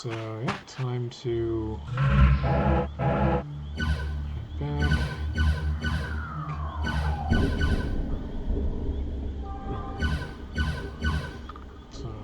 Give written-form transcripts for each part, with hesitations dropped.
so yeah, time to head back. So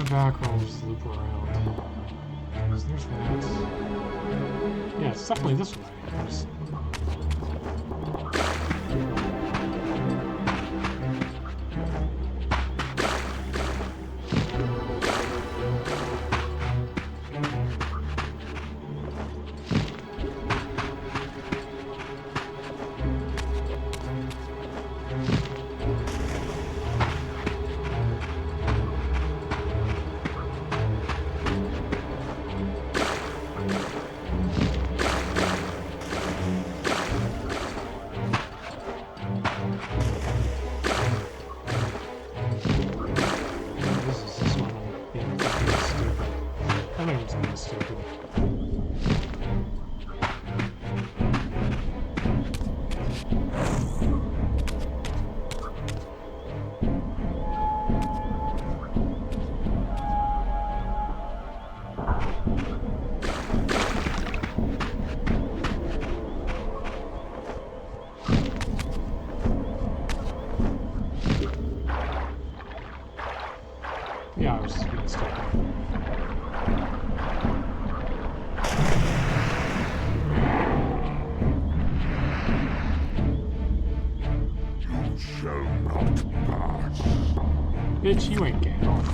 back, or I'll just loop around. There's that. Yeah, it's definitely this way. Yeah, I was just being stupid. You shall not pass. Bitch, you ain't getting off.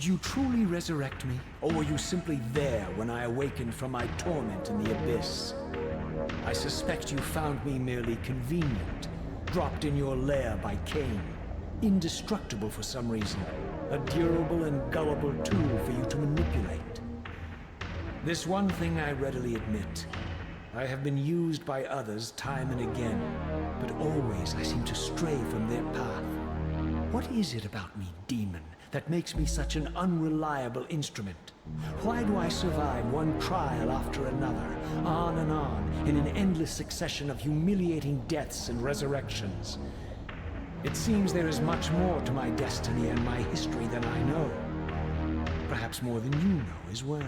you truly resurrect me, or were you simply there when I awakened from my torment in the abyss? I suspect you found me merely convenient, dropped in your lair by Cain, indestructible for some reason, a durable and gullible tool for you to manipulate. This one thing I readily admit. I have been used by others time and again, but always I seem to stray from their path. What is it about me, demon, that makes me such an unreliable instrument? Why do I survive one trial after another, on and on, in an endless succession of humiliating deaths and resurrections? It seems there is much more to my destiny and my history than I know. Perhaps more than you know as well.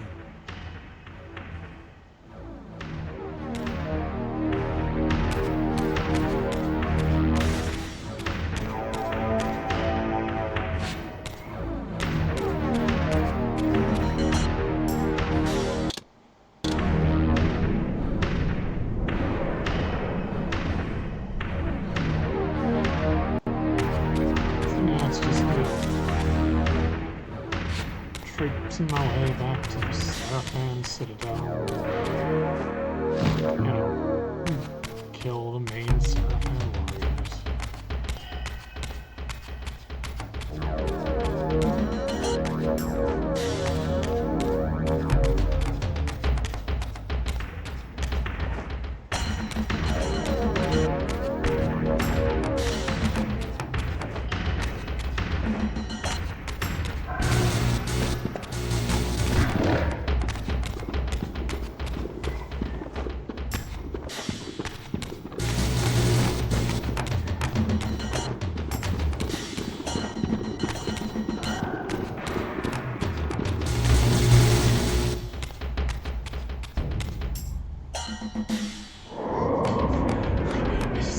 Traipsing my way back to Seraphan Citadel. You know, kill the main Seraphan warriors.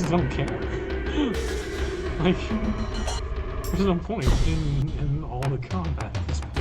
I don't care. Like, there's no point in all the combat at this point.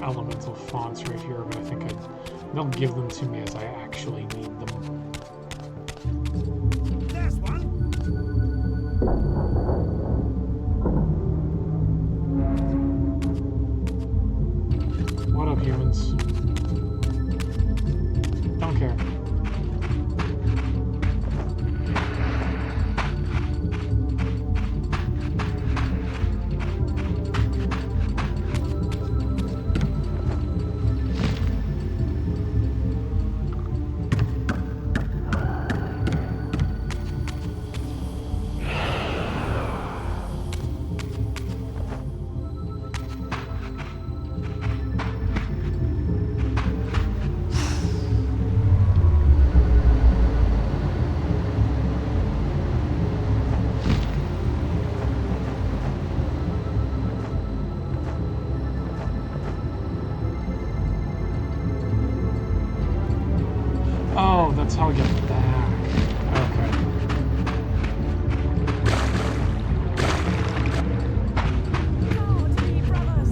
Elemental fonts right here, but I think they'll give them to me as I actually need them. There's one. What up, humans? that's how I get back. Okay. Guard me, brothers!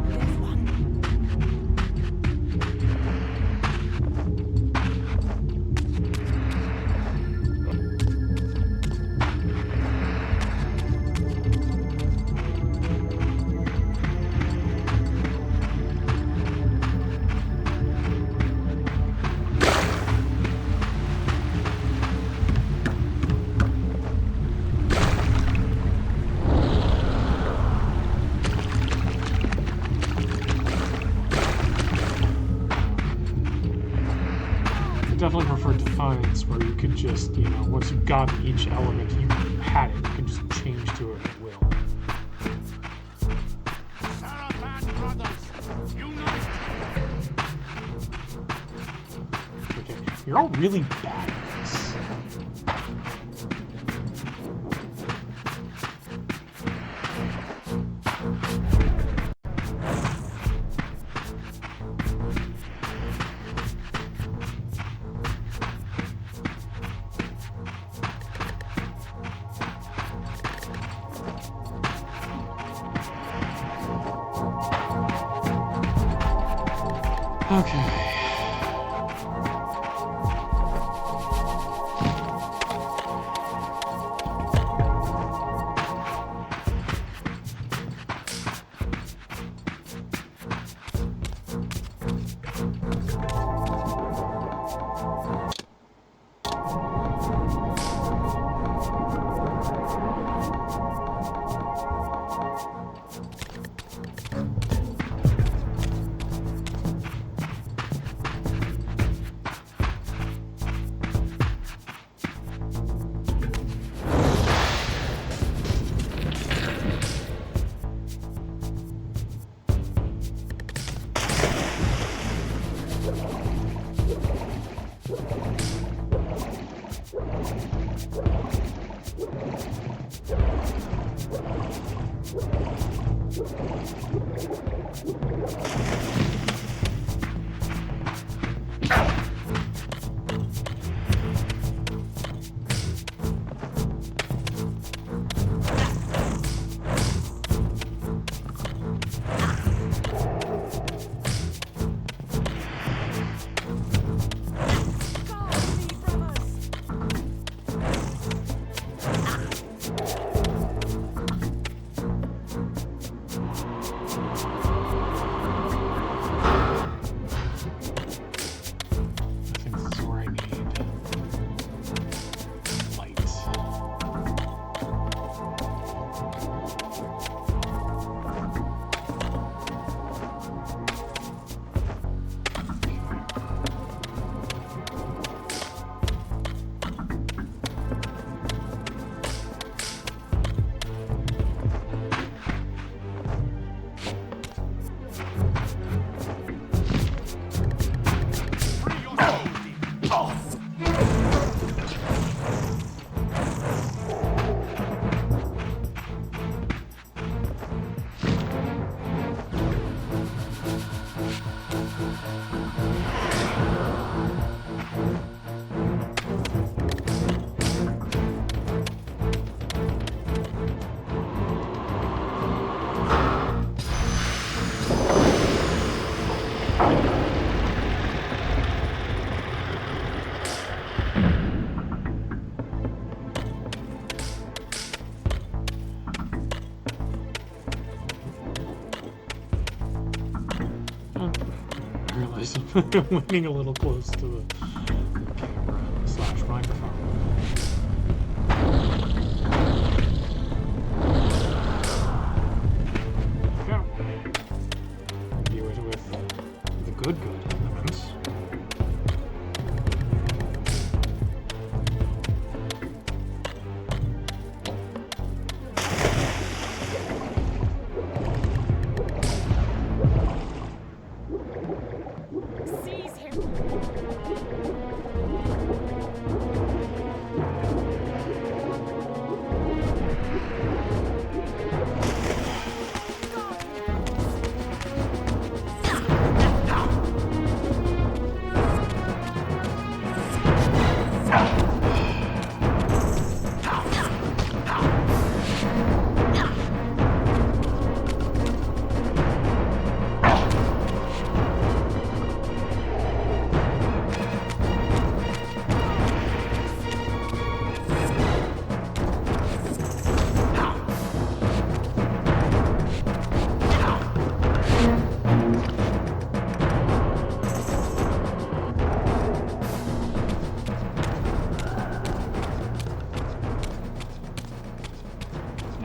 There's one. I definitely prefer Defiance, where you could just, you know, once you've gotten each element, you had it, you can just change to it at will. Sarapan brothers, unite! Okay, you're all really bad at this. Okay. Guard me, brothers! I think this is where I need light. Free your soul, demon! I realize I'm leaning a little close to the camera slash microphone. Go. Do it with the good elements. Seize him!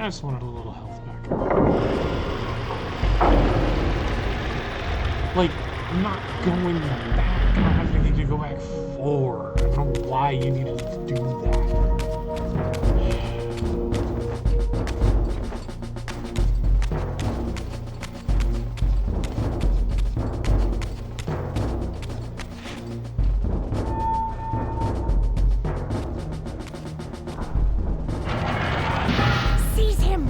I just wanted a little health back. Like, I'm not going back. I need to go back forward. I don't know why you needed to do that. Seize him!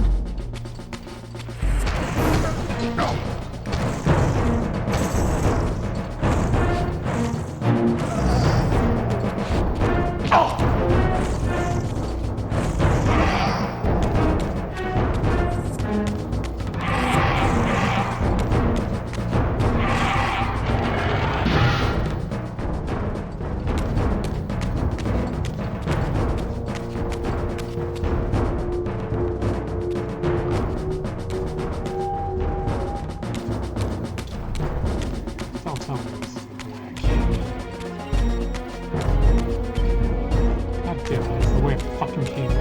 Don't tell me this is the correct. God damn it, that's the way it fucking came in.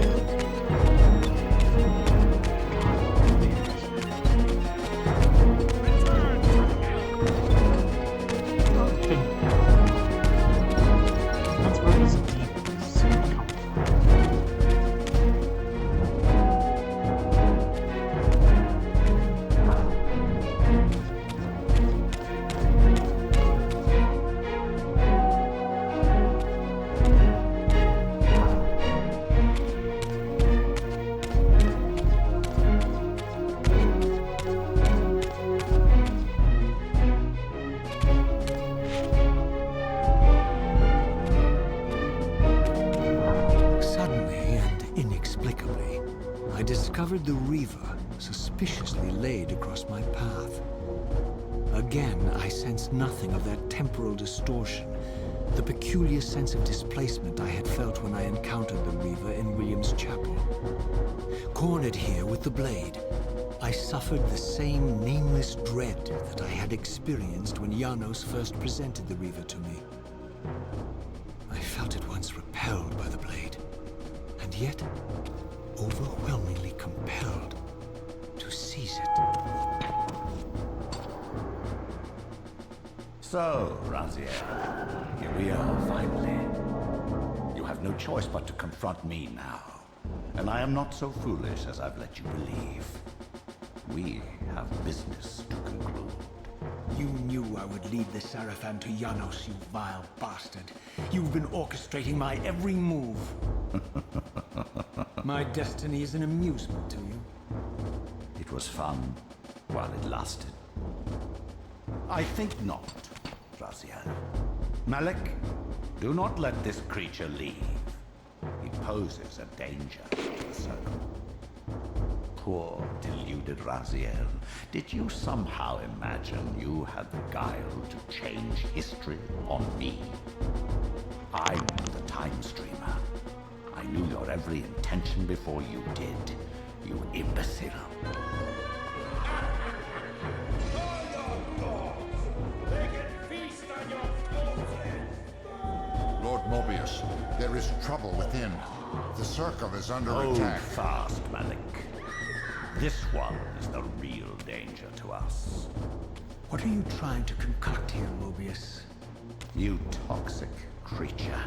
That's where this deep is come from. Suddenly and inexplicably, I discovered the Reaver suspiciously laid across my path. Again, I sensed nothing of that temporal distortion, the peculiar sense of displacement I had felt when I encountered the Reaver in William's chapel. Cornered here with the blade, I suffered the same nameless dread that I had experienced when Janos first presented the Reaver to me. I felt at once repelled by the blade, and yet overwhelmingly compelled to seize it. So, Raziel, here we are, finally. You have no choice but to confront me now. And I am not so foolish as I've let you believe. We have business to conclude. You knew I would lead the Seraphim to Janos, you vile bastard. You've been orchestrating my every move. My destiny is an amusement to you. It was fun while it lasted. I think not, Raziel. Malik, do not let this creature leave. He poses a danger to the circle. Poor, deluded Raziel. Did you somehow imagine you had the guile to change history on me? I'm the Time Streamer. I knew your every intention before you did, you imbecile. Lord Mobius, there is trouble within. The circle is under Hold attack. fast, Malik. This one is the real danger to us. What are you trying to concoct here, Mobius? You toxic creature.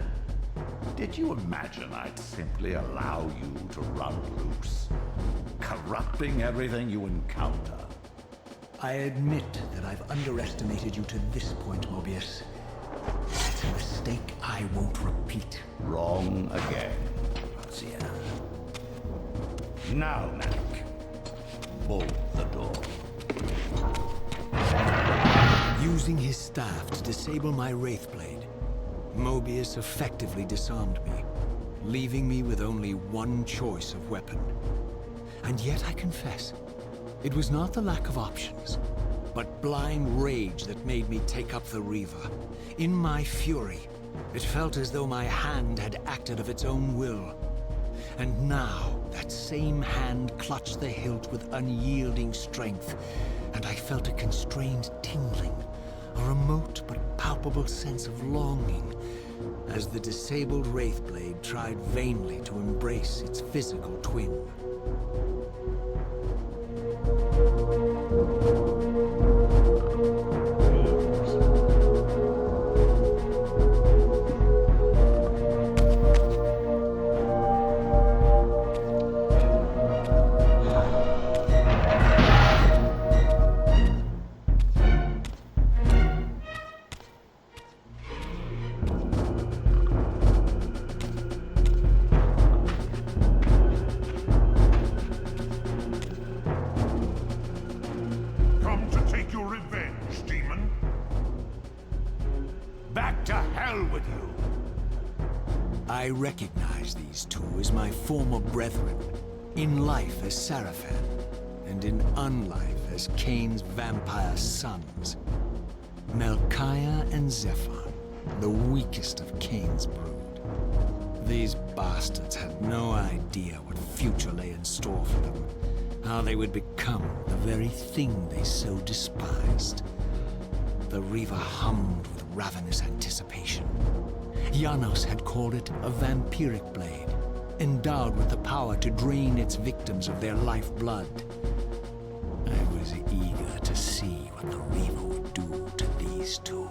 Did you imagine I'd simply allow you to run loose, corrupting everything you encounter? I admit that I've underestimated you to this point, Mobius. It's a mistake I won't repeat. Wrong again, Raziel. Now, Malik, bolt the door. Using his staff to disable my Wraithblade, Mobius effectively disarmed me, leaving me with only one choice of weapon. And yet I confess, it was not the lack of options, but blind rage that made me take up the Reaver. In my fury, it felt as though my hand had acted of its own will. And now, that same hand clutched the hilt with unyielding strength, and I felt a constrained tingling, a remote but palpable sense of longing, as the disabled Wraithblade tried vainly to embrace its physical twin. hell with you! I recognize these two as my former brethren, in life as Sarafan, and in unlife as Cain's vampire sons. Melchiah and Zephon, the weakest of Cain's brood. These bastards had no idea what future lay in store for them, how they would become the very thing they so despised. The Reaver hummed with ravenous anticipation. Janos had called it a vampiric blade, endowed with the power to drain its victims of their lifeblood. I was eager to see what the Reaver would do to these two.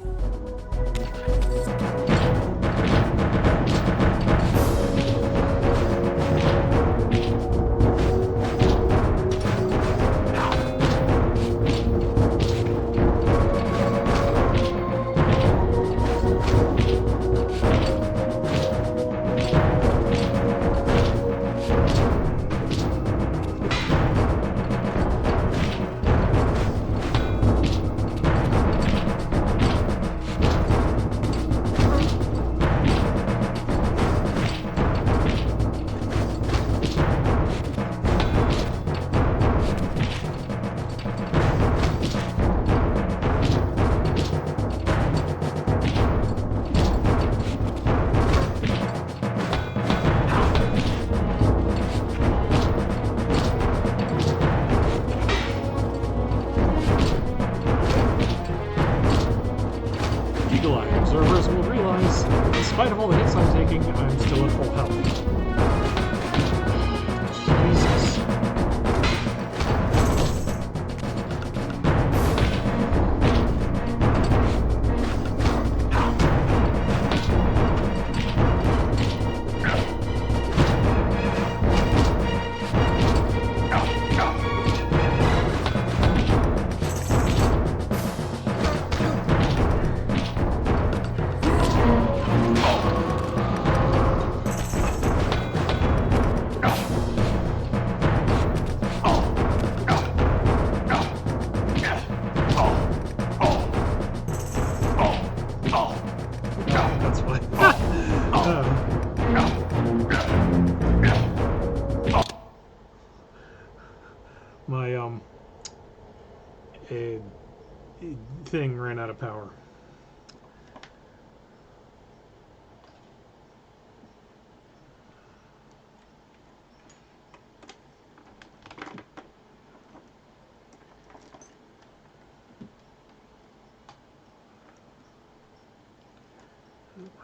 Eagle-eyed observers will realize, in spite of all the hits I'm taking, I'm still at full health. Jesus. That's why. My thing ran out of power.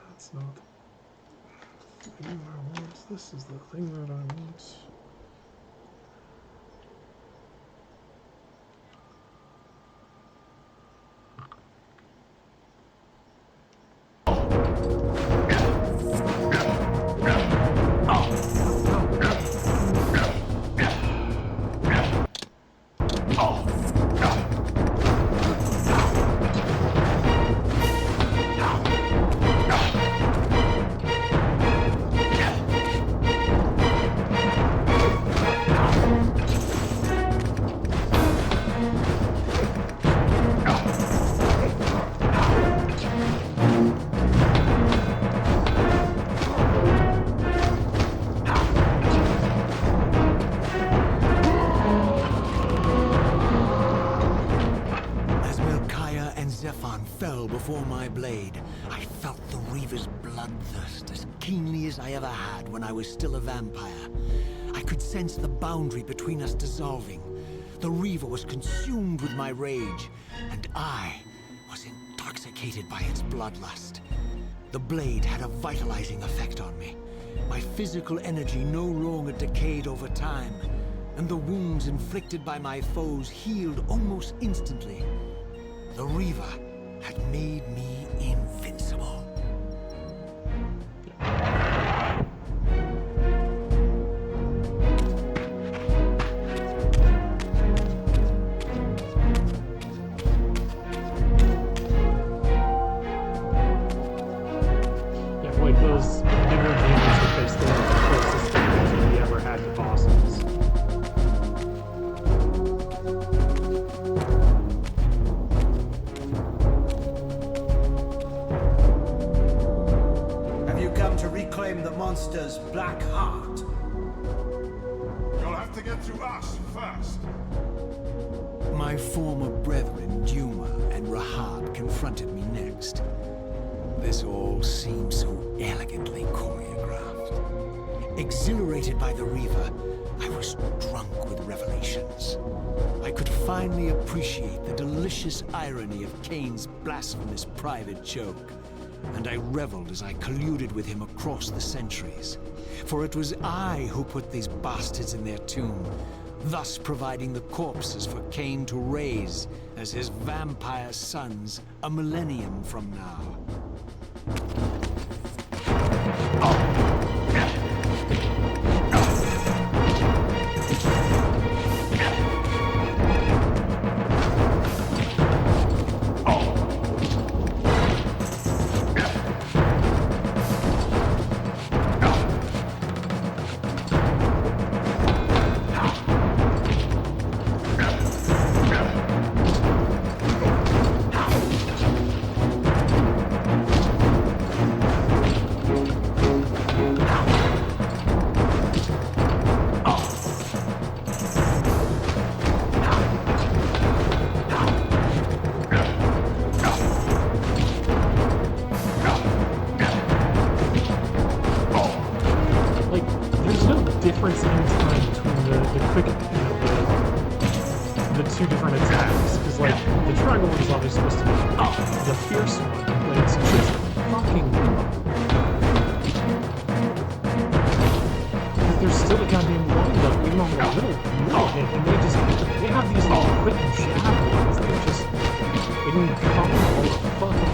That's not the thing I want. This is the thing that I want. Fell before my blade. I felt the Reaver's bloodthirst as keenly as I ever had when I was still a vampire. I could sense the boundary between us dissolving. The Reaver was consumed with my rage, and I was intoxicated by its bloodlust. The blade had a vitalizing effect on me. My physical energy no longer decayed over time, and the wounds inflicted by my foes healed almost instantly. The Reaver had made me invincible. Yeah, like those newer demons that they stay the closest thing we ever had to bosses. reclaim the monster's black heart. You'll have to get through us first. My former brethren, Duma and Rahab, confronted me next. This all seemed so elegantly choreographed. Exhilarated by the Reaver, I was drunk with revelations. I could finally appreciate the delicious irony of Cain's blasphemous private joke, and I reveled as I colluded with him across the centuries. For it was I who put these bastards in their tomb, thus providing the corpses for Cain to raise as his vampire sons a millennium from now. difference in time between the quick, the two different attacks. Because like the triangle one is obviously supposed to be the fierce one, but it's just fucking because there's still a goddamn wind up even on the little hit, and they have these little quick jab ones that are just they don't come all the fucking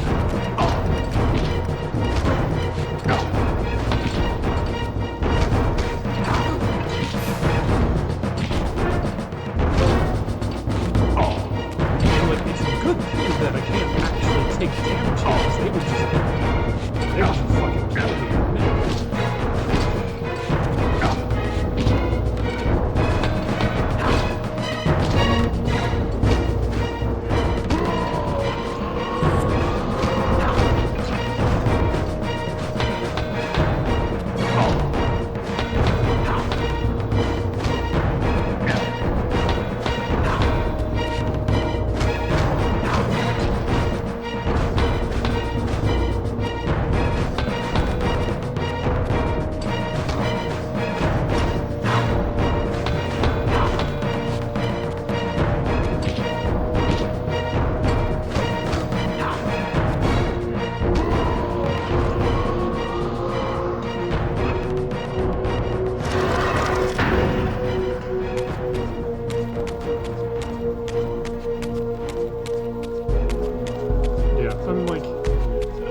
that I can't actually take damage because they would just fucking kill me in a minute.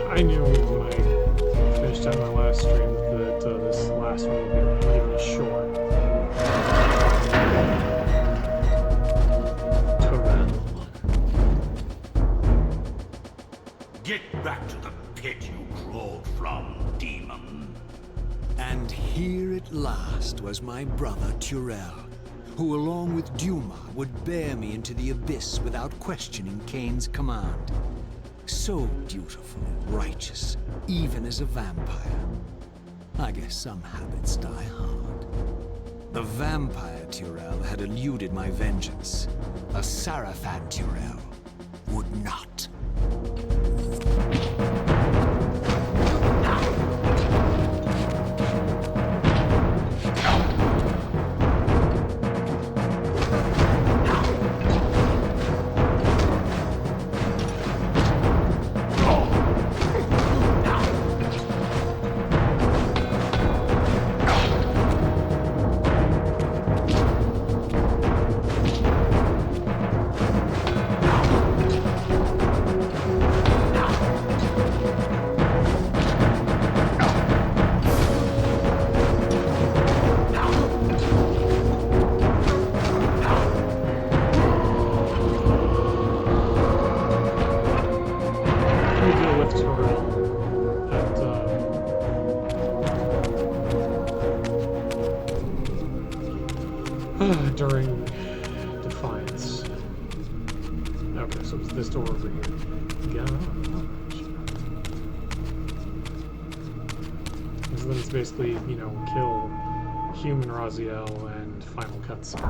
I knew when I finished out my last stream that this last one would be really short. Tyrell. Get back to the pit you crawled from, demon. And here at last was my brother Tyrell, who along with Duma would bear me into the abyss without questioning Cain's command. So dutiful and righteous, even as a vampire. I guess some habits die hard. The vampire Tyrell had eluded my vengeance. The Sarafan Tyrell would not. During Defiance. Okay, so it's this door over here. Is And then it's basically, you know, kill human Raziel and final cutscene.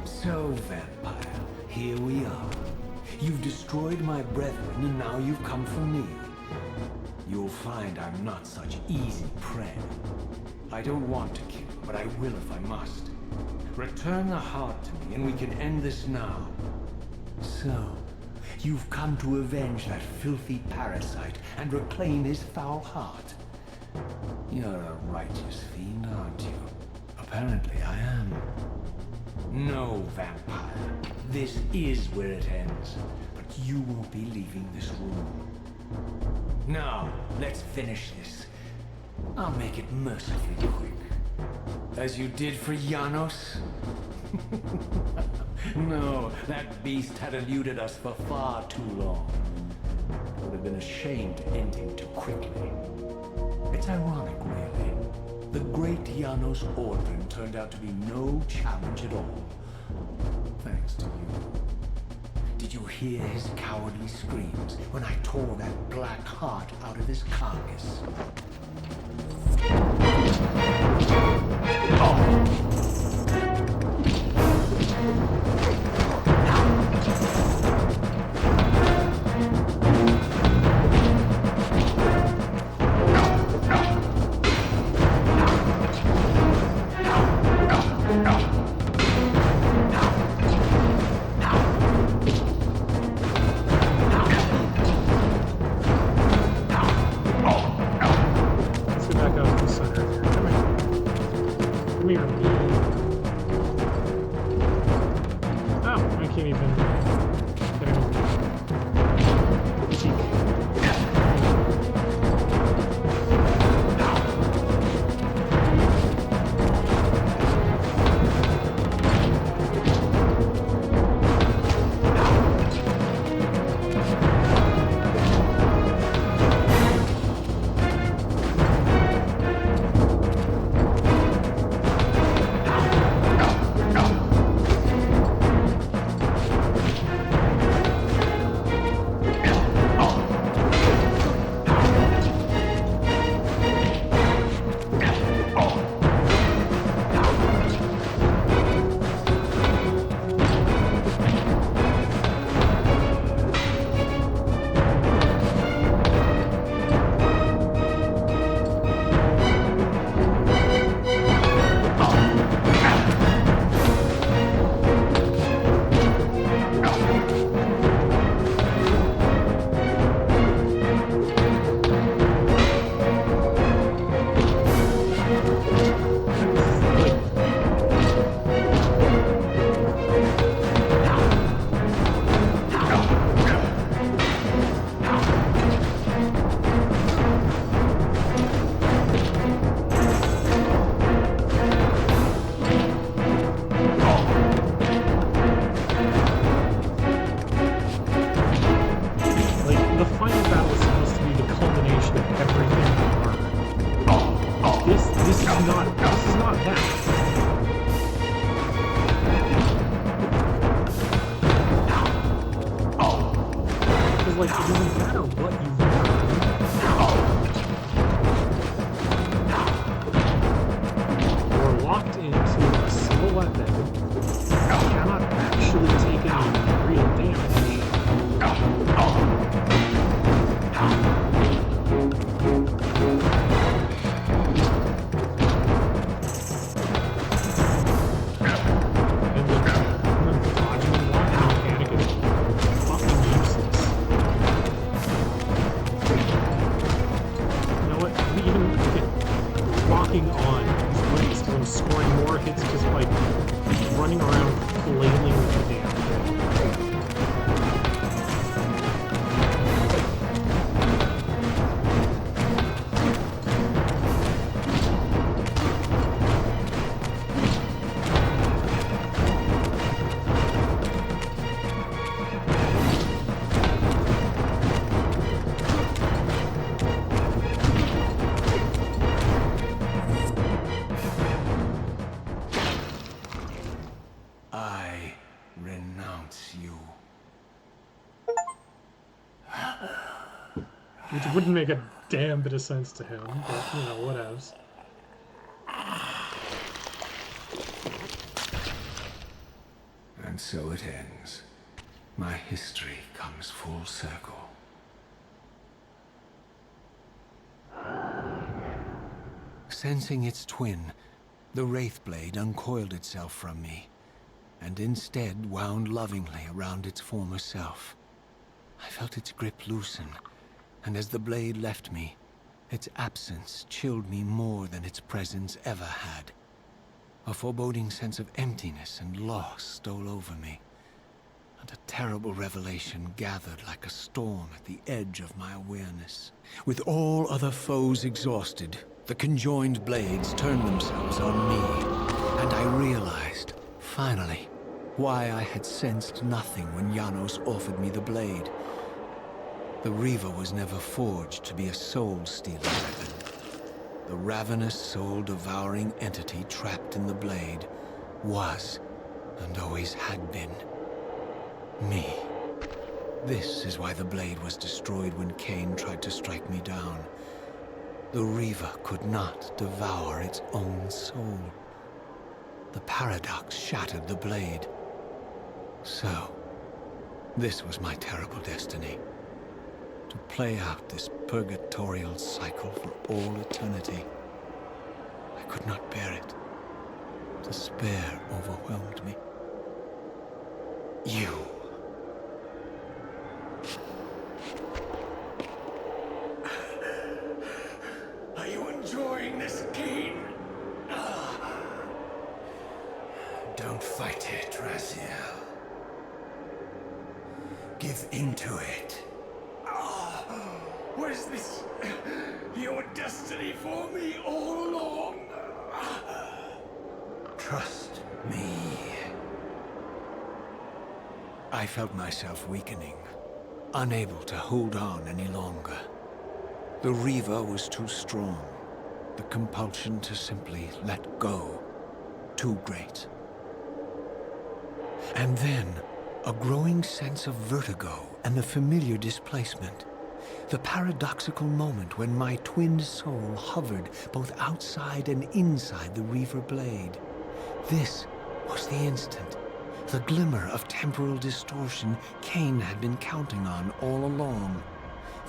So, vampire, here we are. You've destroyed my brethren, and now you've come for me. You'll find I'm not such easy prey. I don't want to kill, but I will if I must. Return the heart to me, and we can end this now. So, you've come to avenge that filthy parasite and reclaim his foul heart. You're a righteous fiend, aren't you? Apparently I am. No, vampire. This is where it ends. But you won't be leaving this room. Now, let's finish this. I'll make it mercifully quick. As you did for Janos? No, that beast had eluded us for far too long. It would have been a shame to end him too quickly. It's ironic, really. The great Janos Ordrin turned out to be no challenge at all. Thanks to you. Did you hear his cowardly screams when I tore that black heart out of his carcass? Let's get back out to the center here. Come here. Come here. Oh, I can't even get him. Cheek. Like, the final battle is supposed to be the culmination of everything we learned. This is not that. Because, like, it doesn't matter what you've learned. You're locked into a single weapon. You cannot actually take any real damage. And the dodging and blocking mechanic is fucking useless. haunts you. Which wouldn't make a damn bit of sense to him, but, you know, whatevs. And so it ends. My history comes full circle. Sensing its twin, the Wraithblade uncoiled itself from me, and instead wound lovingly around its former self. I felt its grip loosen, and as the blade left me, its absence chilled me more than its presence ever had. A foreboding sense of emptiness and loss stole over me, and a terrible revelation gathered like a storm at the edge of my awareness. With all other foes exhausted, the conjoined blades turned themselves on me, and I realized, finally, why I had sensed nothing when Janos offered me the blade. The Reaver was never forged to be a soul-stealing weapon. The ravenous, soul-devouring entity trapped in the blade was, and always had been, me. This is why the blade was destroyed when Cain tried to strike me down. The Reaver could not devour its own soul. The paradox shattered the blade. So, this was my terrible destiny. To play out this purgatorial cycle for all eternity. I could not bear it. Despair overwhelmed me. You. Are you enjoying this, Cain? Don't fight it, Raziel. Give into it. Was this your destiny for me all along? Trust me. I felt myself weakening, unable to hold on any longer. The Reaver was too strong. The compulsion to simply let go, too great. And then, a growing sense of vertigo and the familiar displacement. The paradoxical moment when my twin soul hovered both outside and inside the Reaver blade. This was the instant, the glimmer of temporal distortion Cain had been counting on all along.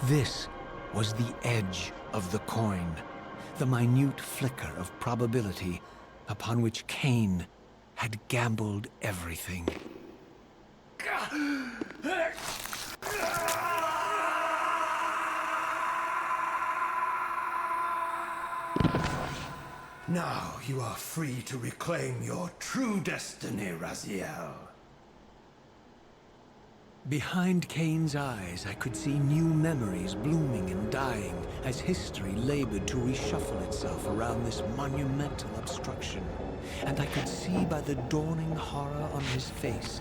This was the edge of the coin, the minute flicker of probability upon which Cain had gambled everything. Now you are free to reclaim your true destiny, Raziel. Behind Cain's eyes, I could see new memories blooming and dying as history labored to reshuffle itself around this monumental obstruction. And I could see by the dawning horror on his face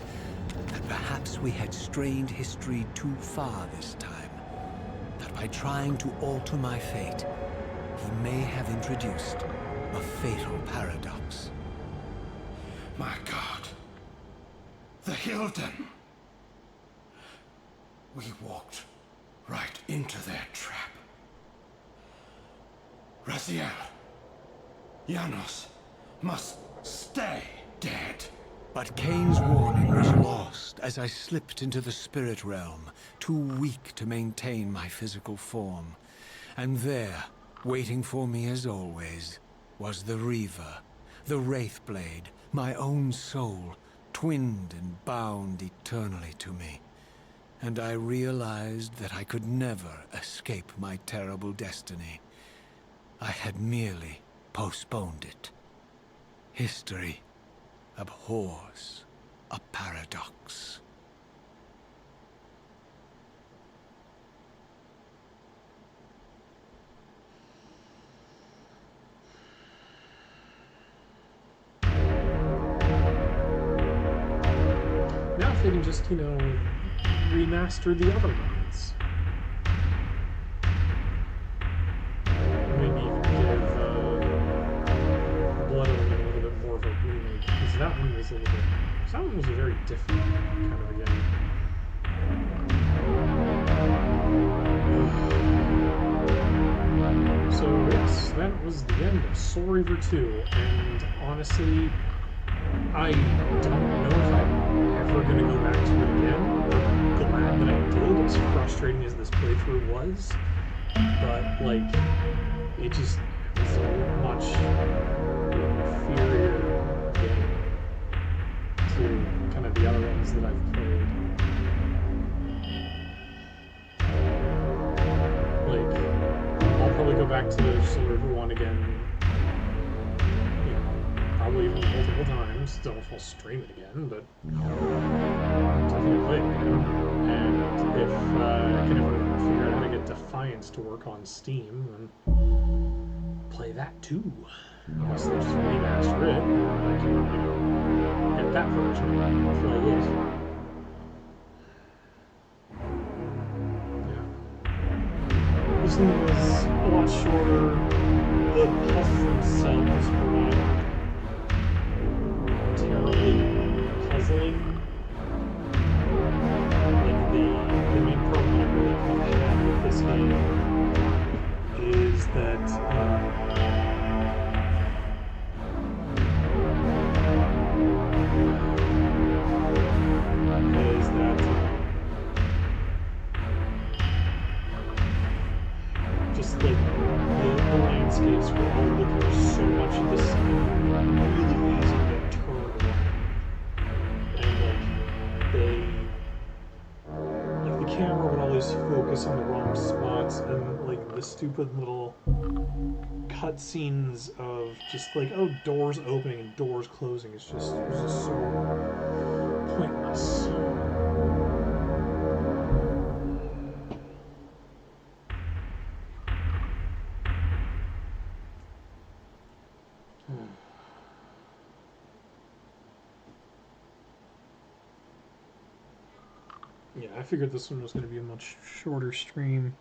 that perhaps we had strained history too far this time. That by trying to alter my fate, he may have introduced a fatal paradox. My God. The Hilden. We walked right into their trap. Raziel, Janos must stay dead. But Cain's warning was lost as I slipped into the spirit realm, too weak to maintain my physical form. And there, waiting for me as always, was the Reaver, the Wraithblade, my own soul, twinned and bound eternally to me. And I realized that I could never escape my terrible destiny. I had merely postponed it. History abhors a paradox. Now if they can just, remaster the other ones. Maybe even give Blood Omen a little bit more of a remake, because that one was a little bit. That one was a very different kind of a game. So yes, that was the end of Soul Reaver 2, and honestly, I don't know if I'm ever going to go back to it again. I'm glad that I did, as frustrating as this playthrough was, but like, it just was a much inferior game to kind of the other ones that I've played. Like, I'll probably go back to Soul Reaver 1 again, you know, probably even multiple times. Don't know if I'll stream it again, but definitely play it again. And if I can ever figure out how to get Defiance to work on Steam, then play that too. Unless they just remaster it, and I can, you know, get that version and play it. This one was a lot shorter. The puzzles themselves were not terribly puzzling. Like the main problem I really kind of had with this game is that just like the landscapes were all looking so much of the same, really easy to turn around. And like the camera would always focus on the wrong spots, and like the stupid little cutscenes of just like, oh, doors opening and doors closing, it was just so pointless. Yeah, I figured this one was going to be a much shorter stream.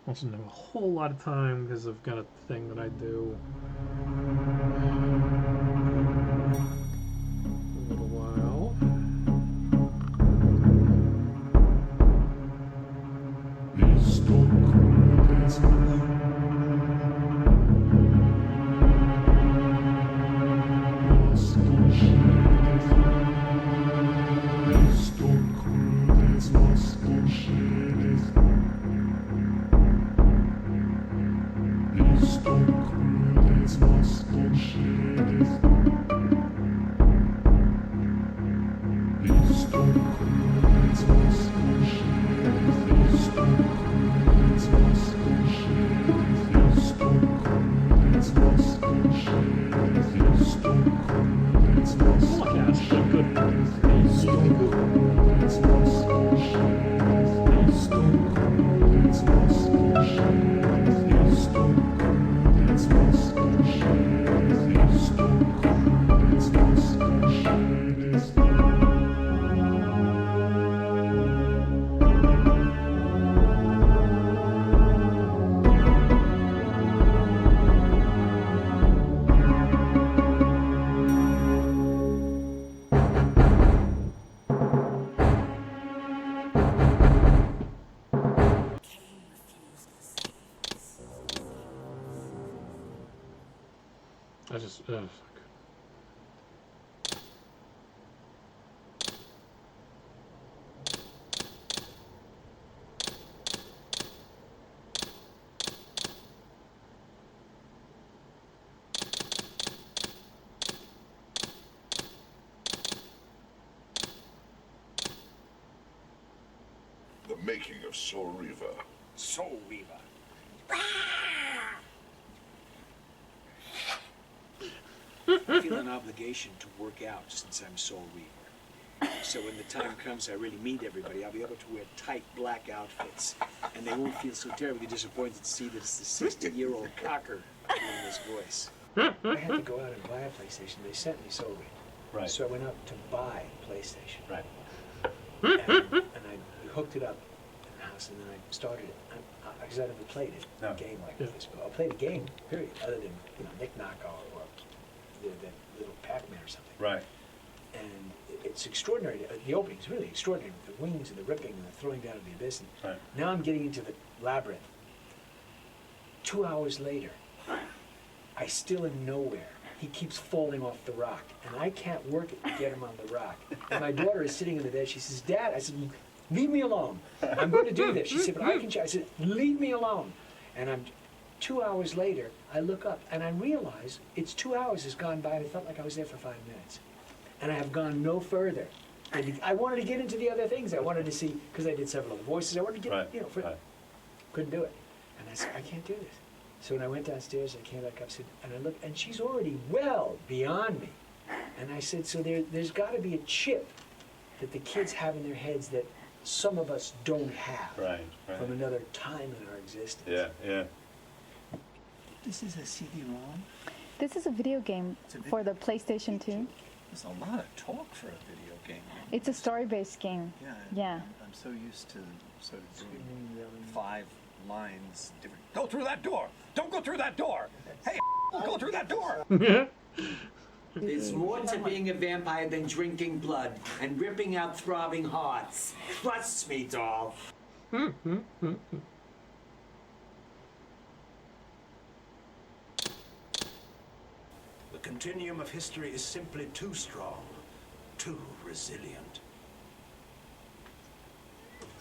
I also don't have a whole lot of time because I've got a thing that I do. A little while. I just, fuck. The making of Soul Reaver. Soul Reaver. I feel an obligation to work out since I'm Soul Reaver. So when the time comes I really meet everybody, I'll be able to wear tight black outfits, and they won't feel so terribly disappointed to see that it's the 60-year-old cocker doing this voice. I had to go out and buy a PlayStation. They sent me Soul Reaver. Right. So I went out to buy PlayStation. Right. And I hooked it up in the house, and then I started it. Because I never played it, No. a game like this. But I played a game, period, other than, Knick Knock or the little Pac-Man or something. Right. and it's extraordinary. The opening is really extraordinary with the wings and the ripping and the throwing down of the abyss. And Right. now I'm getting into the labyrinth. 2 hours later, I still am nowhere. He keeps falling off the rock, and I can't work it to get him on the rock. And my daughter is sitting in the bed. She says, "Dad," I said, "leave me alone. I'm going to do this." She said, "But I can." I said, "Leave me alone." And 2 hours later, I look up and I realize it's 2 hours has gone by, and it felt like I was there for 5 minutes. And I have gone no further. And I wanted to get into the other things. I wanted to see, because I did several other voices, I wanted to get, Right, right. couldn't do it. And I said, I can't do this. So when I went downstairs, I came back up, and I looked, and she's already well beyond me. And I said, so there's got to be a chip that the kids have in their heads that some of us don't have Right, from right. another time in our existence. Yeah, yeah. This is a CD-ROM. This is a video game for the PlayStation 2. There's a lot of talk for a video game. It's a story-based game. Yeah. Yeah. I'm so used to sort of 5 lines different. Go through that door! Don't go through that door! Hey, go through that door! There's more to being a vampire than drinking blood and ripping out throbbing hearts. Trust me, doll. The continuum of history is simply too strong, too resilient.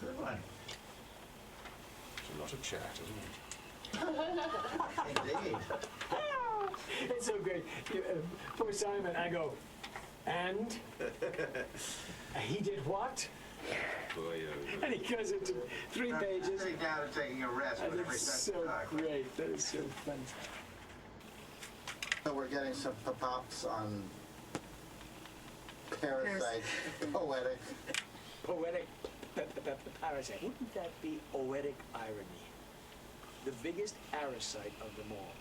Good one. It's a lot of chat, isn't it? Indeed. It's so great. Poor Simon, I go, and he did what? And he goes into 3 pages. Sitting down and taking a rest. And it's so great. That is so fun. So we're getting some pop-ups on Parasite, Poetic. Poetic parasite. Wouldn't that be poetic irony? The biggest parasite of them all.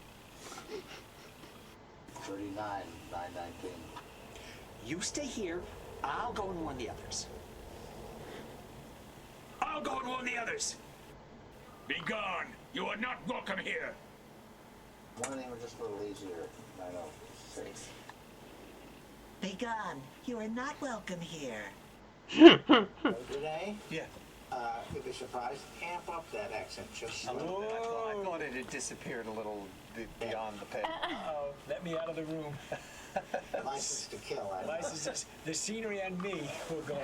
39,919. You stay here. I'll go and warn the others. I'll go and warn the others. Be gone! You are not welcome here! One name was just a little easier. 906. Be gone. You are not welcome here. Renee? Yeah. You'll be surprised. Amp up that accent just A little bit. I thought it had disappeared a little beyond the page. Oh, let me out of the room. License to kill. I know. Licenses, the scenery and me will go.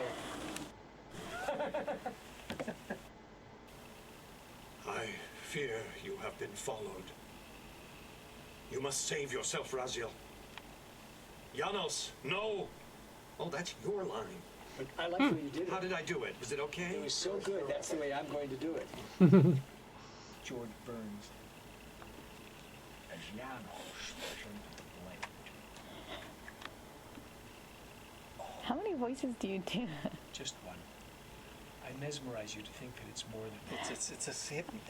I fear you have been followed. You must save yourself, Raziel. Janos, no! Oh, that's your line. But I like the way you did it. How did I do it? Was it okay? It was so good. That's the way I'm going to do it. George Burns. As Janos version of the blade. How many voices do you do? Just one. I mesmerize you to think that it's more than that. It's a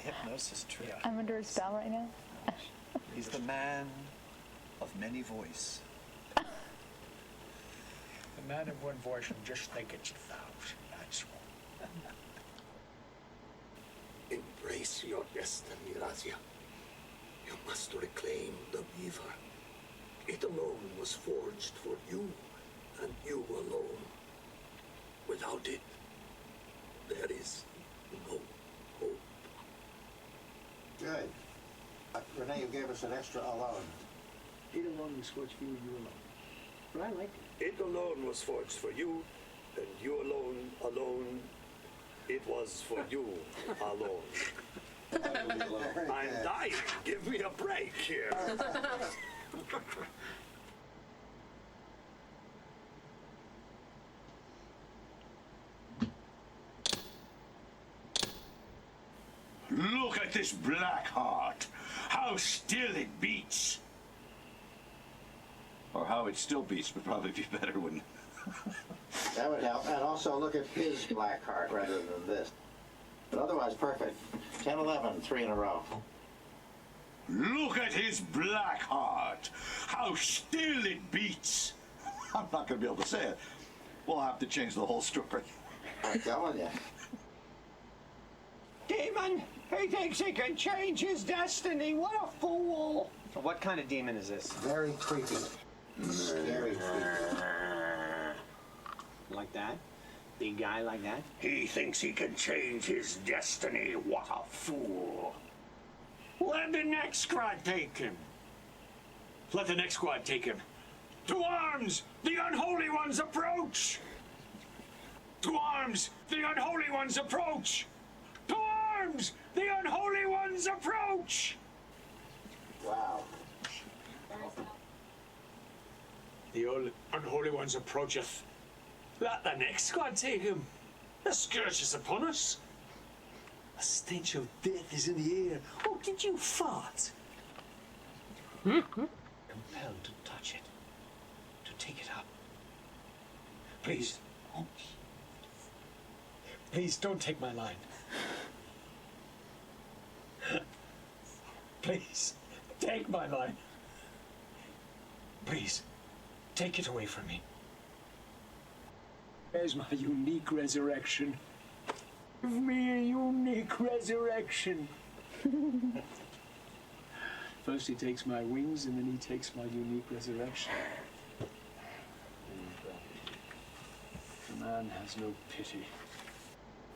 hypnosis trick. Yeah. I'm under a spell right now. He's the man of many voice. The man of one voice will just think it's 1,000. That's all. Embrace your destiny, Razia. You must reclaim the beaver. It alone was forged for you, and you alone. Without it, there is no hope. Good. Renee, you gave us an extra alone. It alone was forged for you, you alone. But I liked it. It alone was forged for you, and you alone, it was for you alone. I'm dying. Give me a break here. Look at this black heart. How still it beats. Or how it still beats would probably be better, wouldn't it? That would help. And also look at his black heart rather than this. But otherwise, perfect. 10, 11, 3 in a row. Look at his black heart. How still it beats. I'm not going to be able to say it. We'll have to change the whole story. I'm telling you. Demon! He thinks he can change his destiny. What a fool! What kind of demon is this? Very creepy. Scary creepy. Like that? Big guy like that? He thinks he can change his destiny. What a fool. Let the next squad take him. Let the next squad take him. To arms! The unholy ones approach! To arms! The unholy ones approach! To arms! The unholy ones approach! Wow. The unholy ones approacheth. Let the next squad take him. The scourge is upon us. A stench of death is in the air. Oh, did you fart? Compelled to touch it, to take it up. Please, please don't take my line. Please, take my line. Please, take it away from me. There's my unique resurrection. Give me a unique resurrection. First he takes my wings, and then he takes my unique resurrection. And, the man has no pity.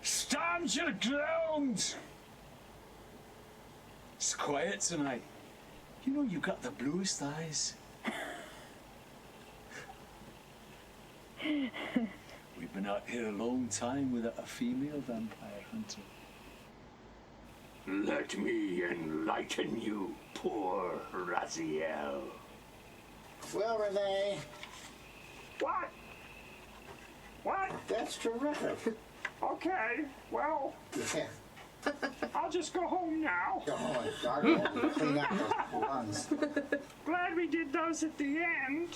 Stand your ground! It's quiet tonight. You know you got the bluest eyes. We've been out here a long time without a female vampire hunter. Let me enlighten you, poor Raziel. Well, Renee, What? What? that's terrific. Okay, well, Yeah. I'll just go home now. Go on, gargle, clean up those lungs. Glad we did those at the end.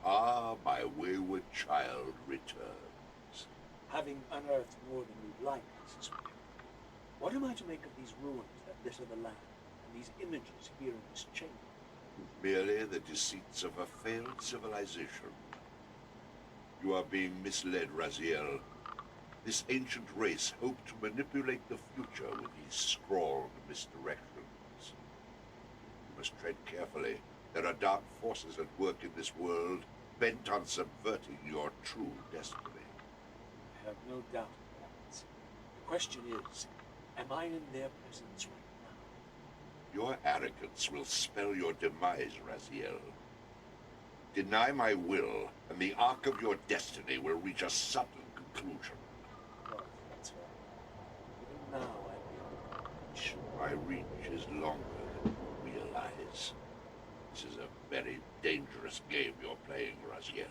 Ah, my wayward child returns. Having unearthed more than we'd like, I suspect. What am I to make of these ruins that litter the land, and these images here in this chamber? Merely the deceits of a failed civilization. You are being misled, Raziel. This ancient race hoped to manipulate the future with these scrawled misdirections. You must tread carefully. There are dark forces at work in this world, bent on subverting your true destiny. I have no doubt of that. The question is, am I in their presence right now? Your arrogance will spell your demise, Raziel. Deny my will, and the arc of your destiny will reach a sudden conclusion. No, that's right. Even now, I'm beyond reach. My reach is longer than you realize. This is a very dangerous game you're playing, Raziel.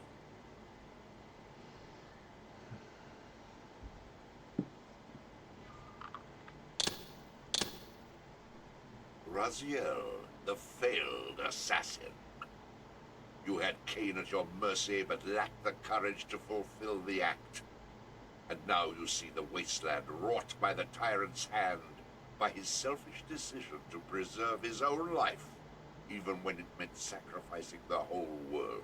Raziel, the failed assassin. You had Cain at your mercy, but lacked the courage to fulfill the act. And now you see the wasteland wrought by the tyrant's hand, by his selfish decision to preserve his own life, even when it meant sacrificing the whole world.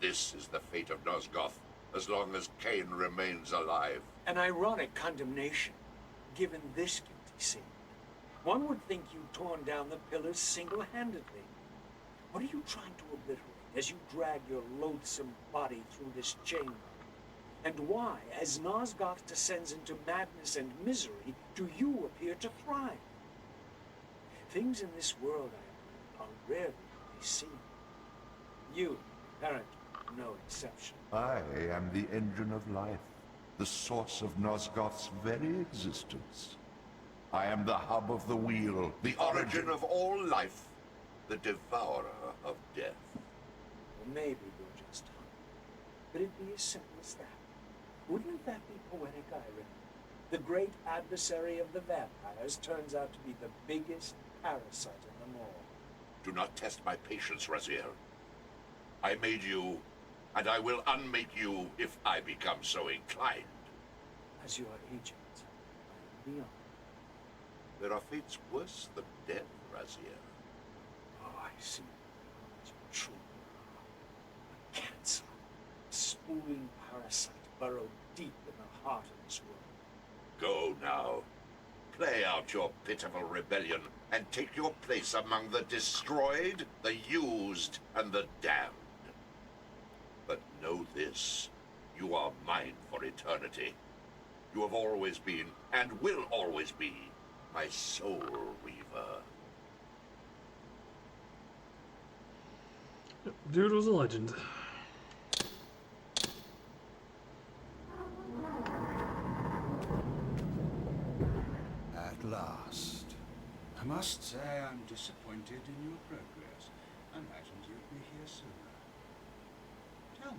This is the fate of Nosgoth, as long as Cain remains alive. An ironic condemnation, given this guilty sin. One would think you'd torn down the pillars single-handedly. What are you trying to obliterate as you drag your loathsome body through this chamber? And why, as Nosgoth descends into madness and misery, do you appear to thrive? Things in this world are rarely to be seen. You, apparently, no exception. I am the engine of life, the source of Nosgoth's very existence. I am the hub of the wheel, the origin of all life, the devourer of death. Well, maybe you're just hungry. But it'd be as simple as that. Wouldn't that be poetic irony? The great adversary of the vampires turns out to be the biggest parasite in them all. Do not test my patience, Raziel. I made you, and I will unmake you if I become so inclined. As your agent, I am beyond. There are fates worse than death, Raziel. Oh, I see. It's true. A cancer. A spooling parasite burrowed deep in the heart of this world. Go now. Play out your pitiful rebellion and take your place among the destroyed, the used, and the damned. But know this, you are mine for eternity. You have always been, and will always be, my soul weaver. Dude was a legend. At last. I must say I'm disappointed in your progress. I imagined you'd be here sooner. Tell me,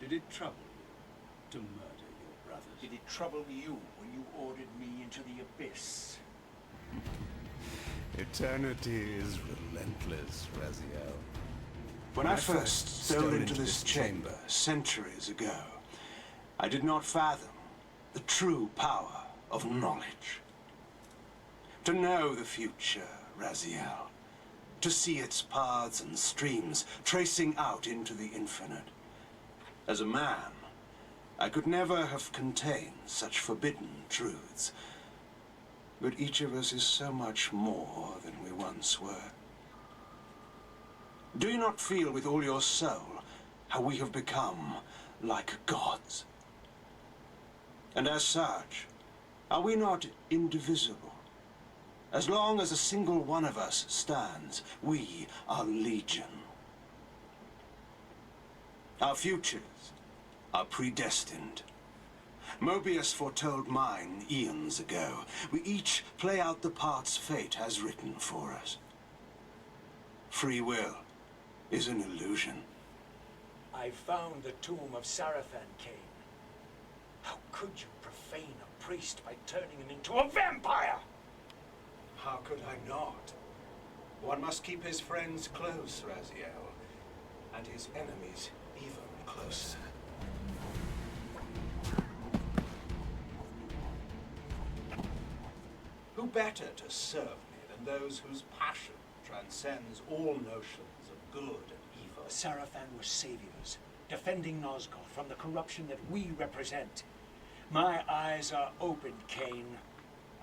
did it trouble you to murder your brothers? Did it trouble you when you ordered me into the abyss? Eternity is relentless, Raziel. When I first stole into this chamber centuries ago, I did not fathom the true power of knowledge. To know the future, Raziel, to see its paths and streams tracing out into the infinite. As a man, I could never have contained such forbidden truths. But each of us is so much more than we once were. Do you not feel with all your soul how we have become like gods? And as such, are we not indivisible? As long as a single one of us stands, we are legion. Our futures are predestined. Mobius foretold mine eons ago. We each play out the parts fate has written for us. Free will is an illusion. I found the tomb of Sarafan, Kane. How could you profane a priest by turning him into a vampire? How could I not? One must keep his friends close, Raziel, and his enemies even closer. Who better to serve me than those whose passion transcends all notions of good and evil? The Sarafan were saviors, defending Nosgoth from the corruption that we represent. My eyes are opened, Kane.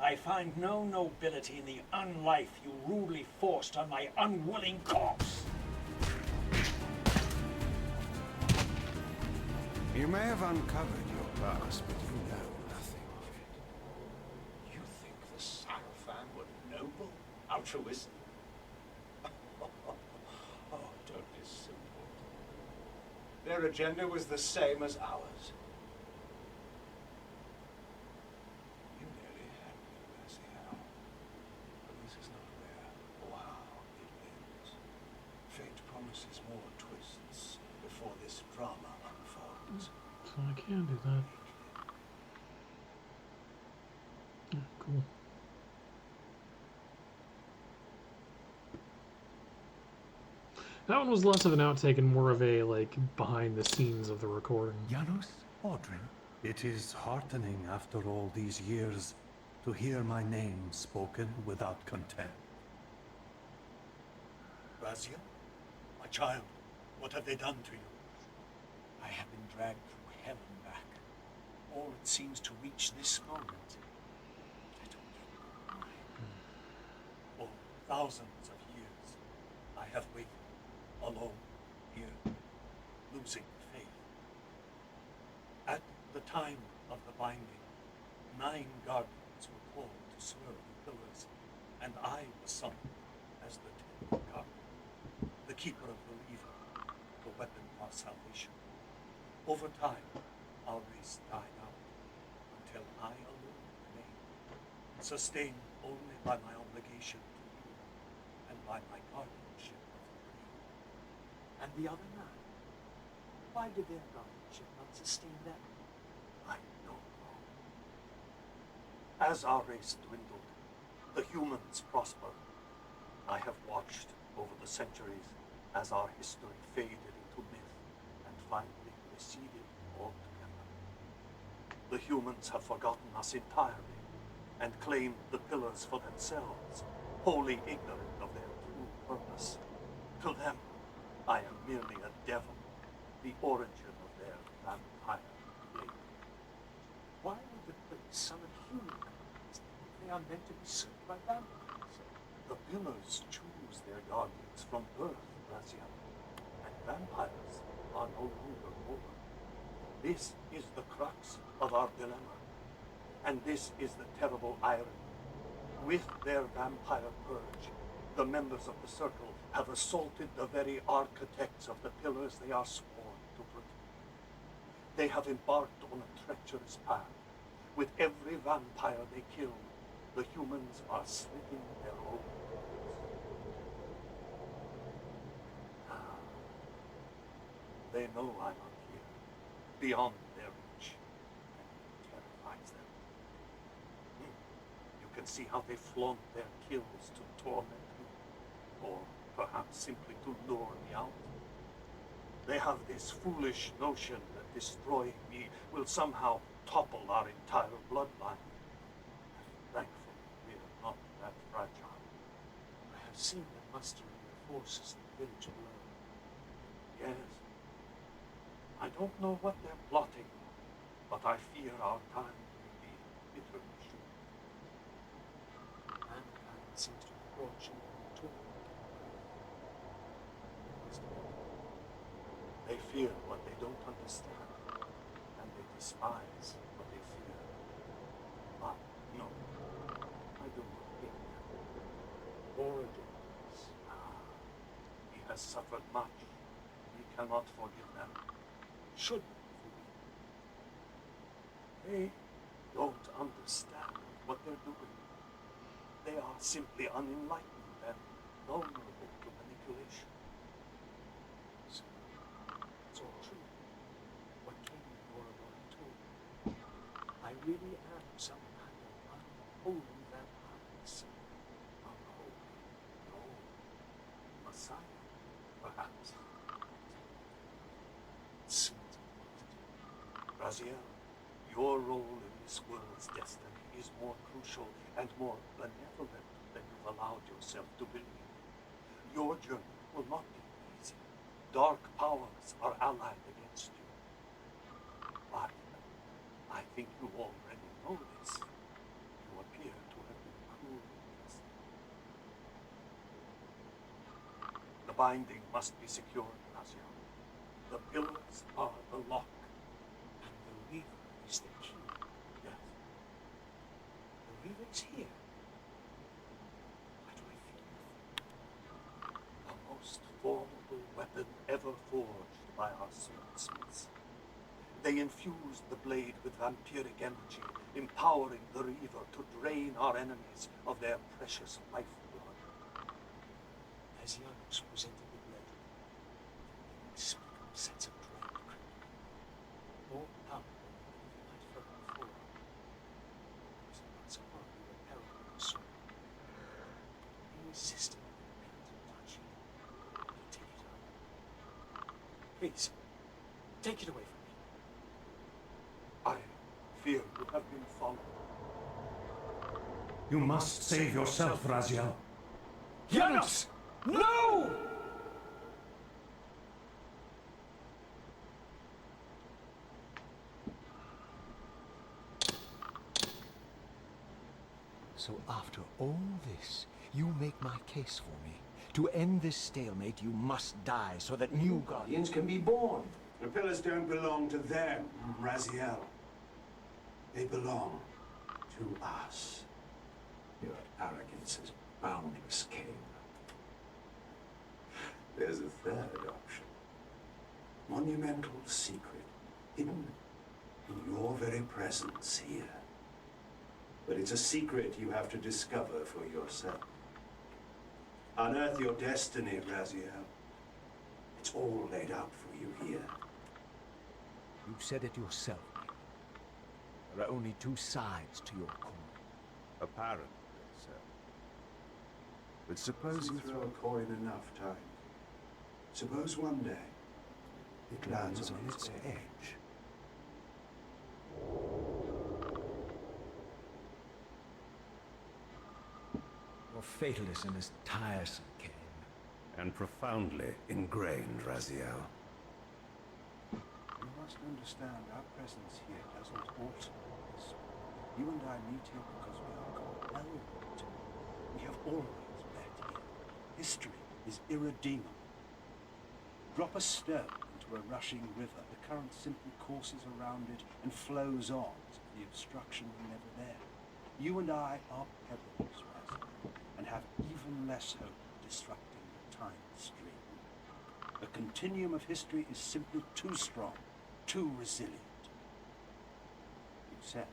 I find no nobility in the unlife you rudely forced on my unwilling corpse. You may have uncovered your past, but you know nothing of it. You think the Sarafan were noble, altruistic? Oh, don't be simple. Their agenda was the same as ours. You nearly had me, Raziel. But this is not where or how it ends. Fate promises more twists before this drama unfolds. So I can do that. Yeah, cool. That one was less of an outtake and more of a, like, behind the scenes of the recording. Janos, Audrin, it is heartening after all these years to hear my name spoken without contempt. Raziel, my child, what have they done to you? I have been dragged through hell and back. All it seems to reach this moment. I don't know why. For thousands of years, I have waited, alone, here, losing faith. At the time of the binding, 9 guardians were called to swear the pillars, and I was summoned as the 10th guardian, the keeper of the lever, the weapon of our salvation. Over time, our race died out, until I alone remained, sustained only by my obligation to you, and by my guardianship of the brave. And the other 9, why did their guardianship not sustain them? I don't know. As our race dwindled, the humans prospered. I have watched over the centuries as our history faded into myth and finally receded altogether. The humans have forgotten us entirely and claimed the pillars for themselves, wholly ignorant of their true purpose. To them, I am merely a devil, the origin of their vampire creation. Why would the place summon humans they are meant to be served by vampires. The pillars choose their guardians from birth, Raziel, and vampires are no longer born. This is the crux of our dilemma, and this is the terrible irony. With their vampire purge, the members of the Circle have assaulted the very architects of the pillars they are sworn to protect. They have embarked on a treacherous path. With every vampire they kill, the humans are slitting their own throats. They know I'm up here, beyond their reach, and it terrifies them. You can see how they flaunt their kills to torment me, or perhaps simply to lure me out. They have this foolish notion that destroying me will somehow topple our entire bloodline. Thankfully, we are not that fragile. I have seen them mustering their forces in the village below. Yes, I don't know what they're plotting, but I fear our time will be bitterly short. Mankind seems to be watching them too. They fear what they don't understand, and they despise what they fear. But no, I do not hate them. Moradin he has suffered much. We cannot forgive them. Should we? They don't understand what they're doing. They are simply unenlightened and vulnerable to manipulation. So, it's all true. What came before about told. I really am some kind of unholy vampire. Unholy? No. Messiah, perhaps. Raziel, your role in this world's destiny is more crucial and more benevolent than you've allowed yourself to believe. Your journey will not be easy. Dark powers are allied against you. But I think you already know this. You appear to have been cruelly tested. The binding must be secured, Raziel. The pillars are the lock. Is the key. Yes. The river is here. Why do I feel nothing? The most formidable weapon ever forged by our swordsmiths. They infused the blade with vampiric energy, empowering the Reaver to drain our enemies of their precious lifeblood. As Janus presented the blade, the unspeakable sense of dread crept in. More power. System touch it. Take it up. Please, take it away from me. I fear you have been followed. You must save yourself, Raziel. Janus! No! So after all this, you make my case for me. To end this stalemate, you must die so that new guardians can be born. The pillars don't belong to them, Raziel. They belong to us. Your arrogance is boundless, Cain. There's a third option. Monumental secret, hidden in your very presence here. But it's a secret you have to discover for yourself. Unearth your destiny, Raziel. It's all laid out for you here. You said it yourself. There are only two sides to your coin. Apparently, sir. But suppose you throw a coin enough times. Suppose one day it lands on its edge. Your fatalism is tiresome, Cain. And profoundly ingrained, Raziel. You must understand our presence here doesn't alter this. You and I meet here because we are compelled good. We have always met here. History is irredeemable. Drop a stone into a rushing river, the current simply courses around it and flows on as if the obstruction were never there. You and I are pebbles, Razzie, and have even less hope of disrupting the time stream. The continuum of history is simply too strong, too resilient. Except,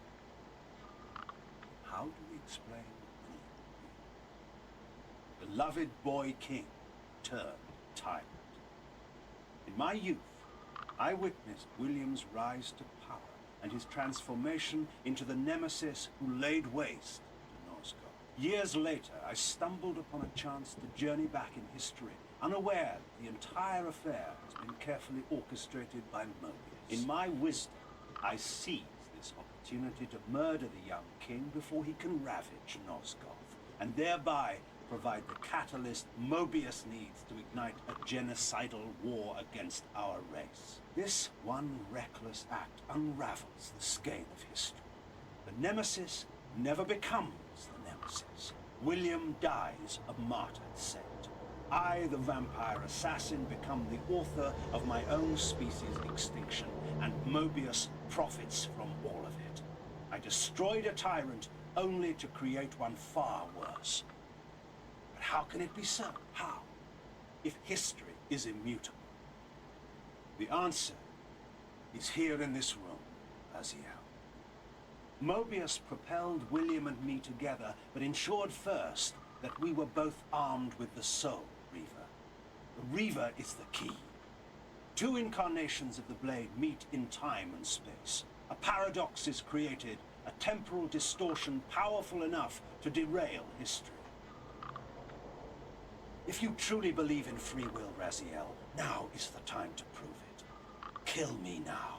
how do we explain the beloved boy king turned tyrant? In my youth, I witnessed William's rise to power and his transformation into the nemesis who laid waste to Nosgoth. Years later, I stumbled upon a chance to journey back in history, unaware that the entire affair has been carefully orchestrated by Mobius. In my wisdom, I seized this opportunity to murder the young king before he can ravage Nosgoth, and thereby provide the catalyst Mobius needs to ignite a genocidal war against our race. This one reckless act unravels the skein of history. The nemesis never becomes the nemesis. William dies a martyr's saint. I, the vampire assassin, become the author of my own species' extinction, and Mobius profits from all of it. I destroyed a tyrant only to create one far worse. But how can it be so? How? If history is immutable. The answer is here in this room, Raziel. Mobius propelled William and me together, but ensured first that we were both armed with the Soul Reaver. The Reaver is the key. Two incarnations of the blade meet in time and space. A paradox is created, a temporal distortion powerful enough to derail history. If you truly believe in free will, Raziel, now is the time to prove it. Kill me now,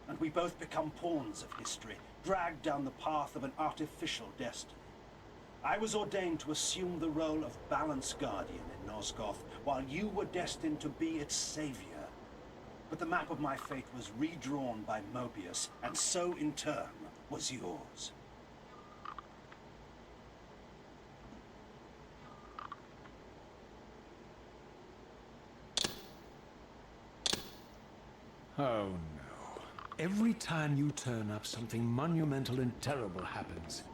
and we both become pawns of history, dragged down the path of an artificial destiny. I was ordained to assume the role of Balance Guardian in Nosgoth, while you were destined to be its savior. But the map of my fate was redrawn by Mobius, and so in turn was yours. Oh no. Every time you turn up, something monumental and terrible happens.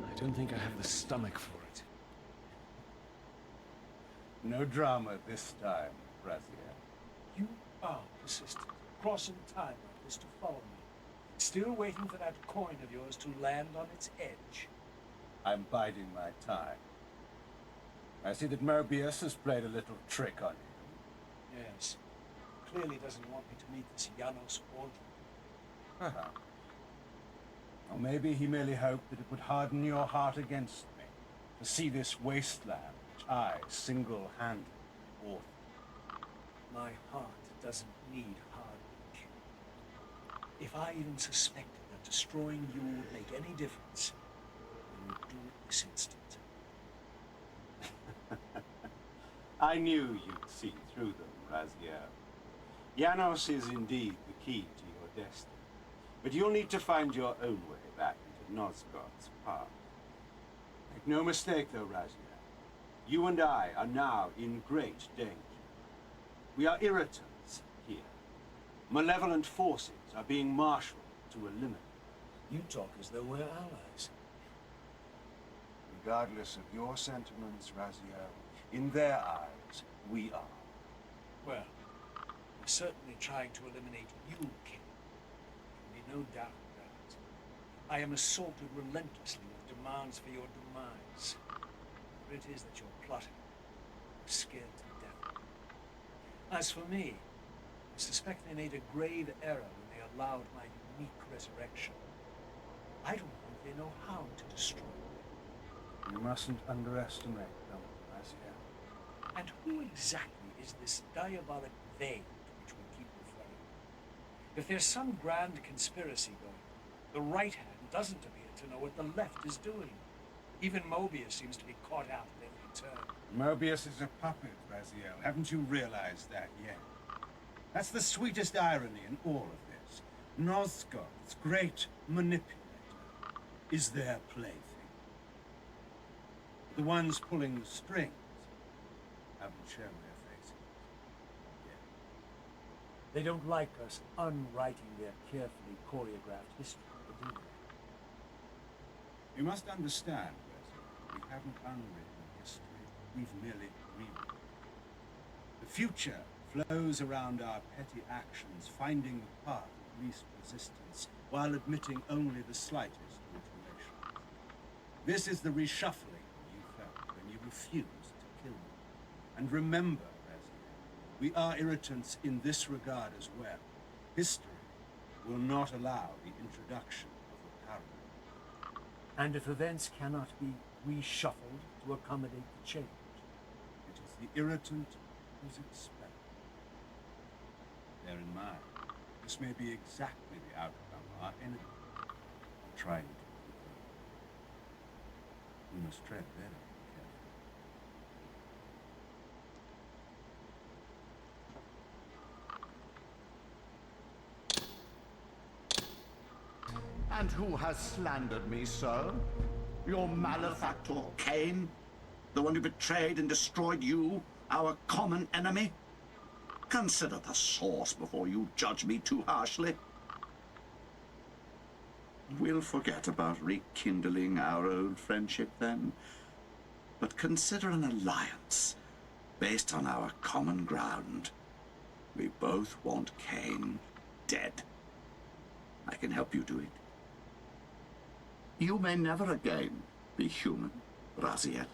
I don't think I have the stomach for it. No drama this time, Raziel. You are persistent, crossing time like this to follow me. Still waiting for that coin of yours to land on its edge. I'm biding my time. I see that Mobius has played a little trick on you. Yes. Clearly doesn't want me to meet this Janos Audrey. Or maybe he merely hoped that it would harden your heart against me, to see this wasteland which I single-handedly authored. My heart doesn't need hardening. If I even suspected that destroying you would make any difference, I would do it this instant. I knew you'd see through them, Raziel. Janos is indeed the key to your destiny. But you'll need to find your own way back into Nosgoth's path. Make no mistake, though, Raziel. You and I are now in great danger. We are irritants here. Malevolent forces are being marshaled to eliminate. You talk as though we're allies. Regardless of your sentiments, Raziel, in their eyes, we are. Well, we're certainly trying to eliminate you, King. There can be no doubt about it. I am assaulted relentlessly with demands for your demise. Whatever it is that you're plotting, I'm scared to death. As for me, I suspect they made a grave error when they allowed my unique resurrection. I don't think they know how to destroy me. You mustn't underestimate them, Raziel. And who exactly is this diabolic they to which we keep referring? If there's some grand conspiracy going on, the right hand doesn't appear to know what the left is doing. Even Mobius seems to be caught out at every turn. Mobius is a puppet, Raziel. Haven't you realized that yet? That's the sweetest irony in all of this. Nosgoth's great manipulator is their plaything. The ones pulling the strings haven't shown their faces yet. They don't like us unwriting their carefully choreographed history, do they? You must understand, Wesley, we haven't unwritten history. We've merely rewritten it. The future flows around our petty actions, finding the path of least resistance, while admitting only the slightest alterations. This is the reshuffling you felt when you refused to kill me. And remember, Raziel, we are irritants in this regard as well. History will not allow the introduction of a parallel. And if events cannot be reshuffled to accommodate the change, it is the irritant who's expelled. Bear in mind, this may be exactly the outcome our enemy are trying to prevent. We must tread very carefully. And who has slandered me, sir? Your malefactor, Cain? The one who betrayed and destroyed you, our common enemy? Consider the source before you judge me too harshly. We'll forget about rekindling our old friendship then, but consider an alliance based on our common ground. We both want Cain dead. I can help you do it. You may never again be human, Raziel,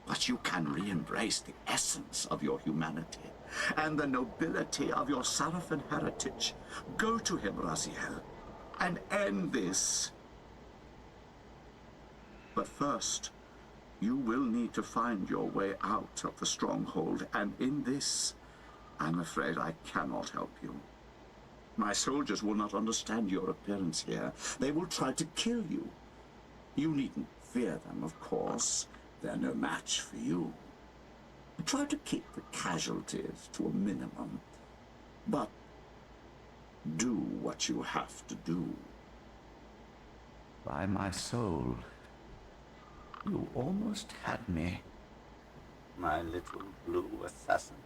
but you can re-embrace the essence of your humanity and the nobility of your Sarafan heritage. Go to him, Raziel, and end this. But first, you will need to find your way out of the stronghold, and in this, I'm afraid I cannot help you. My soldiers will not understand your appearance here. They will try to kill you. You needn't fear them, of course. They're no match for you. Try to keep the casualties to a minimum, but do what you have to do. By my soul, you almost had me, my little blue assassin.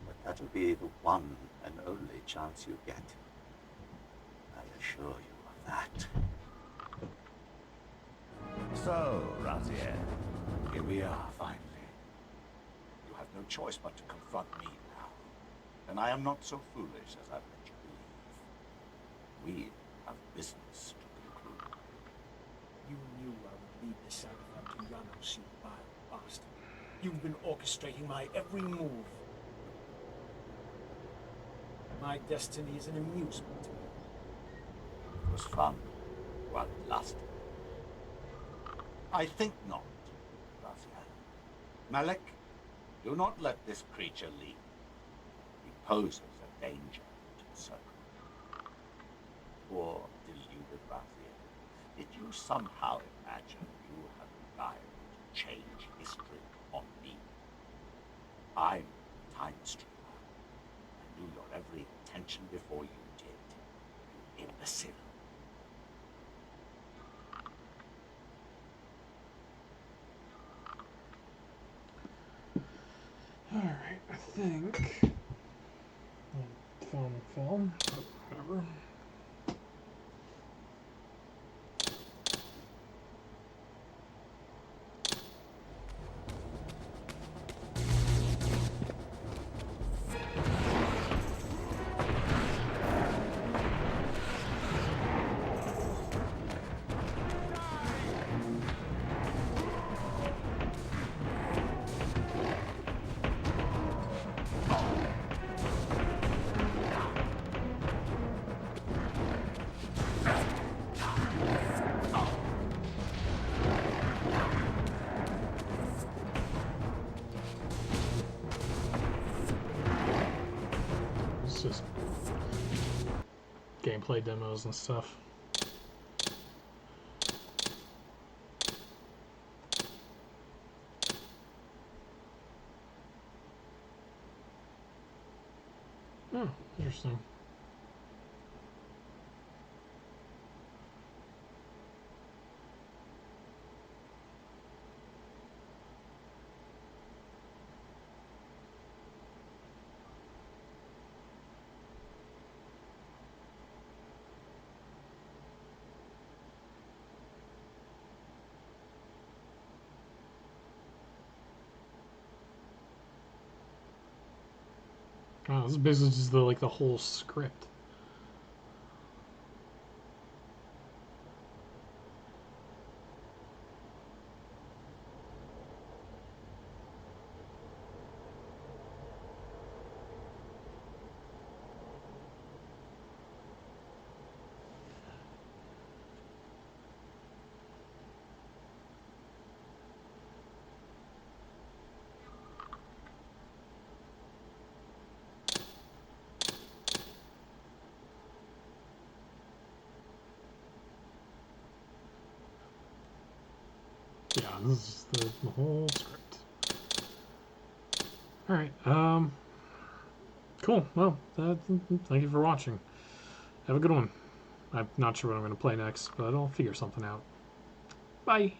But that'll be the one and only chance you get. I assure you of that. So, Raziel, here we are finally. You have no choice but to confront me now. And I am not so foolish as I've let you believe. We have business to conclude. You knew I would lead the Sarafan to Janos, you vile bastard. You've been orchestrating my every move. My destiny is an amusement to me. It was fun while it lasted. I think not, Raziel. Malek, do not let this creature leave. He poses a danger to the circle. Poor, deluded Raziel. Did you somehow imagine you have the guile to change history on me? I'm Time Streamer. I knew your every intention before you did, you imbecile. Alright, I think... phone fell. Whatever. Just gameplay demos and stuff. Oh, interesting. Oh, this is basically just the whole script. Yeah, this is the whole script. Alright, cool. Well, thank you for watching. Have a good one. I'm not sure what I'm going to play next, but I'll figure something out. Bye!